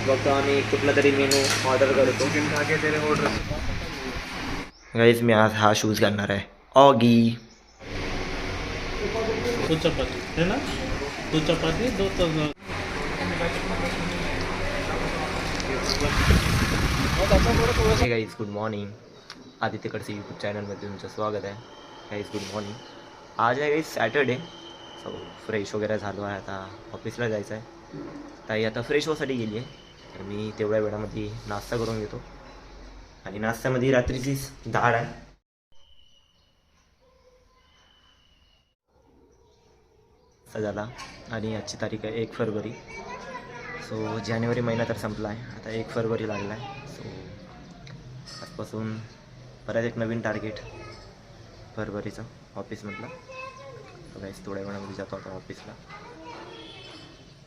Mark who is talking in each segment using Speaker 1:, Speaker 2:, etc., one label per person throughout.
Speaker 1: बघतो आम्ही कुठला तरी मेनू ऑर्डर करतो. गाईज मी आज हा शूज घालणार आहे, ऑगी.
Speaker 2: दो चपाती है ना, दो चपाती दो
Speaker 1: हे गाईज गुड मॉर्निंग. आदित्यकडचे यूट्यूब चॅनलमध्ये तुमचं स्वागत आहे. Guys good morning. आज आहे गाईज सॅटर्डे. सो फ्रेश वगैरे झालो आहे, आता ऑफिसला जायचं आहे. ताई आता फ्रेश होण्यासाठी गेली आहे, तर मी तेवढ्या वेळामध्ये नाश्ता करून घेतो. आणि नाश्त्यामध्ये रात्रीचीच डाळ आहे. असा झाला. आणि आजची तारीख आहे 1 फरवरी. सो जानेवारी महिना तर संपला आहे, आता 1 फरवरी लागला आहे. सो आजपासून परत एक नवीन टार्गेट फरवरीचं ऑफिसमधलं. तर काहीच थोड्या वेळामध्ये जातो आता ऑफिसला.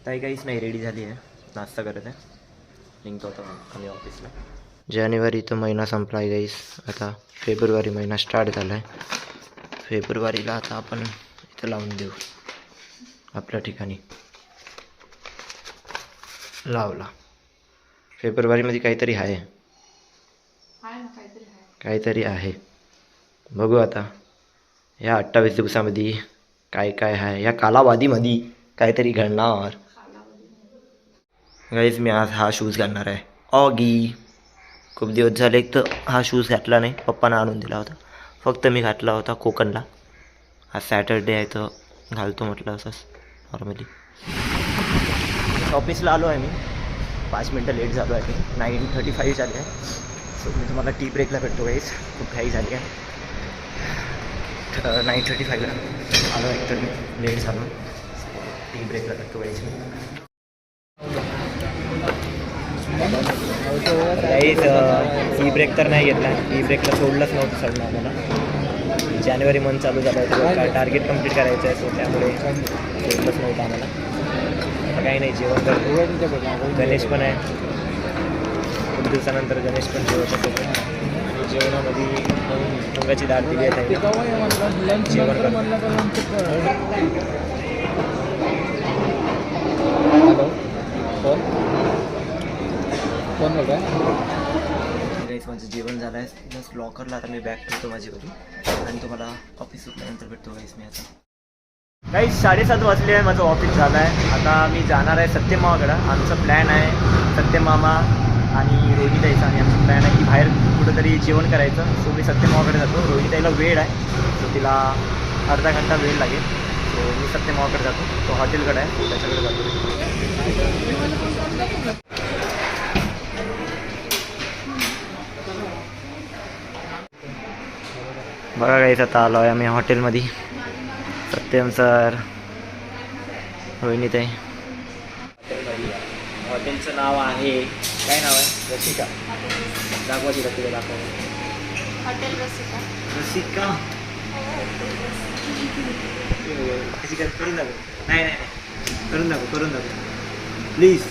Speaker 1: ताई काहीच नाही, रेडी झाली आहे, नाश्ता करत आहे, निघतो आता आम्ही ऑफिसला. जानेवारी तर महिना संपला आहे गाईस, आता फेब्रुवारी महिना स्टार्ट झाला आहे. फेब्रुवारीला आता आपण इथं लावून देऊ आपल्या ठिकाणी. लावला. फेब्रुवारीमध्ये काहीतरी आहे, काहीतरी आहे. बघू आता या 28 दिवसामध्ये काय काय आहे, या कालावधीमध्ये काहीतरी घडणार. गाईज मी आज हा शूज घालणार आहे, ऑगी. खूप दिवस झाले एक तर हा शूज घातला नाही, पप्पानं आणून दिला होता, फक्त मी घातला होता कोकणला. आज सॅटरडे आहे तर घालतो म्हटलं असंच नॉर्मली. ऑफिसला आलो आहे मी, 5 मिनटं लेट झालो आहे. मी 9:35 झाले आहे. सो मी तुम्हाला टी ब्रेकला भेटतो गाईज, खूप घाई झाली आहे. 9:35ला आलो आहे तर मी लेट झालो. टी ब्रेकला भेटतो गाईज मी. गाईज टी ब्रेक तर नाही घेतला, टी ब्रेकला सोडलंच नव्हतं सडलं आम्हाला. जानेवारी मंथ चालू झाला होता, काय टार्गेट कंप्लीट करायचं आहे, सो त्यामुळे सोडलंच नव्हतं आम्हाला. आता काही नाही, जेवण करतो. गणेश पण आहे, खूप दिवसानंतर गणेश पण जेवत होतो. आणि जेवणामध्ये मुगाची डाळ दिली आहे, जेवण करतो. हॅलो, कोण बोलतो आहे? गाईस माझं जेवण झालं आहे, जस्ट लॉकरला आता मी बॅग ठेवतो माझी घरी, आणि तुम्हाला ऑफिस सुटल्यानंतर भेटतो गाईस मी. आता गाईस 7:30 वाजले आहे, माझं ऑफिस झालं आहे. आता मी जाणार आहे सत्यमामाकडं. आमचं प्लॅन आहे सत्यमामा आणि रोहिणीताईचा, आणि आमचं प्लॅन आहे की बाहेर कुठंतरी जेवण करायचं. सो मी सत्यमामाकडे जातो. रोहिणीताईला वेळ आहे, सो तिला अर्धा घंटा वेळ लागेल. सो मी सत्यमामाकडे जातो, तो हॉटेलकडे आहे, त्याच्याकडे जातो. बघा गाईस, आता आलो आहे आम्ही हॉटेलमध्ये. सत्यम सर, रोहिणीताई. हॉटेलचं नाव आहे, काय नाव आहे? रसिका. दाखवा तिला, तिला दाखवा.
Speaker 3: हॉटेल रसिका.
Speaker 1: रसिका रसिका करून दाखव. नाही नाही नाही, करून दाखव, करून दाखव प्लीज.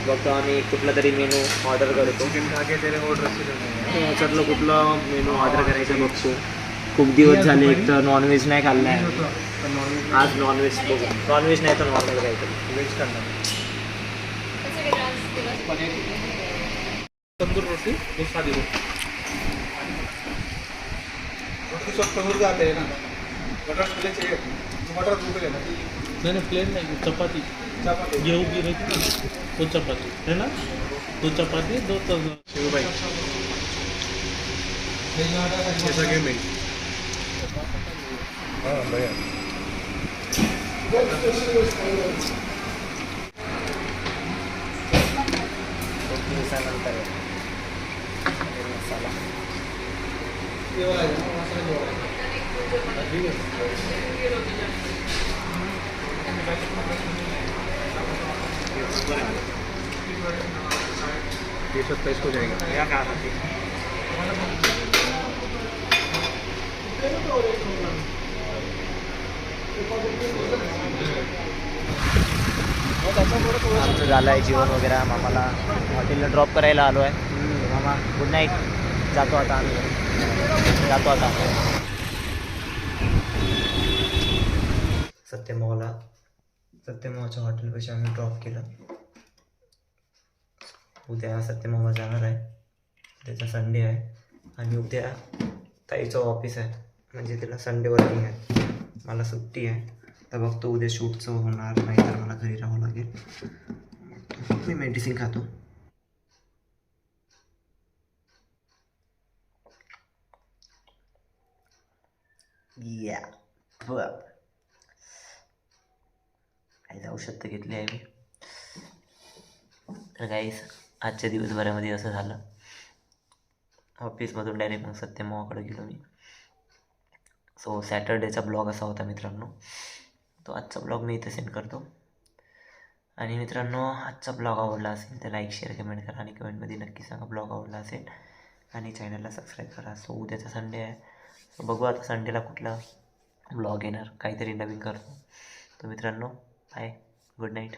Speaker 1: बघतो आम्ही कुठला तरी मेनू ऑर्डर करतो. याच्यातलं कुठलं मेनू ऑर्डर करायचं बघतो. खूप दिवस झाले, एक तर नॉनव्हेज नाही खाल्लं आहे. आज नॉनव्हेज बघू, नॉनव्हेज नाही तर नॉर्मल काहीतरी व्हेज खाल्लं.
Speaker 2: तंदूर रोटी और सादी रोटी
Speaker 4: सब तंदूर का आता है ना, मटर छोले चाहिए, मटर दूध लेना.
Speaker 2: नहीं प्लेन नहीं, चपाती
Speaker 4: चपाती
Speaker 2: गेहूँ की रोटी दो चपाती है ना, दो चपाती दो
Speaker 4: शिव भाई ऐसा गेम नहीं. हाँ भैया
Speaker 1: खूप दिवसानंतर मसाला.
Speaker 4: ये वाला है ना, मसाला जो वाला ये 27 हो जाएगा.
Speaker 1: या काय खाते? आमचं झालं आहे जेवण वगैरे. मामाला हॉटेलला ड्रॉप करायला आलो आहे. मामा गुड नाईट. जातो आता आम्ही, जातो आता. सत्यमाला सत्यमामाच्या हॉटेलपाशी आम्ही ड्रॉप केलं. उद्या सत्यमामा जाणार आहे, त्याचा संडे आहे आणि उद्या ताईचं ऑफिस आहे, म्हणजे त्याला संडे वर्किंग आहे, मला सुट्टी आहे. तर बघतो उद्या शूटचं होणार नाही तर मला घरी राहावं लागेल. मी मेडिसिन खातो. काही औषध तर घेतली आहे मी. तर गाईस आजच्या दिवसभरामध्ये असं झालं, ऑफिसमधून डायरेक्ट मग सत्यमावाकडे गेलो मी. सो सॅटर्डेचा ब्लॉग असा होता मित्रांनो, तो आजचा ब्लॉग मी इथे सेंड करतो. आणि मित्रांनो आजचा ब्लॉग आवडला असेल तर लाईक शेअर कमेंट करा आणि कमेंटमध्ये नक्की सांगा ब्लॉग आवडला असेल आणि चॅनलला सबस्क्राईब करा. सो उद्याचा संडे आहे, सो बघू आता संडेला कुठला ब्लॉग येणार, काहीतरी नवीन करतो. तर मित्रांनो बाय, गुड नाईट.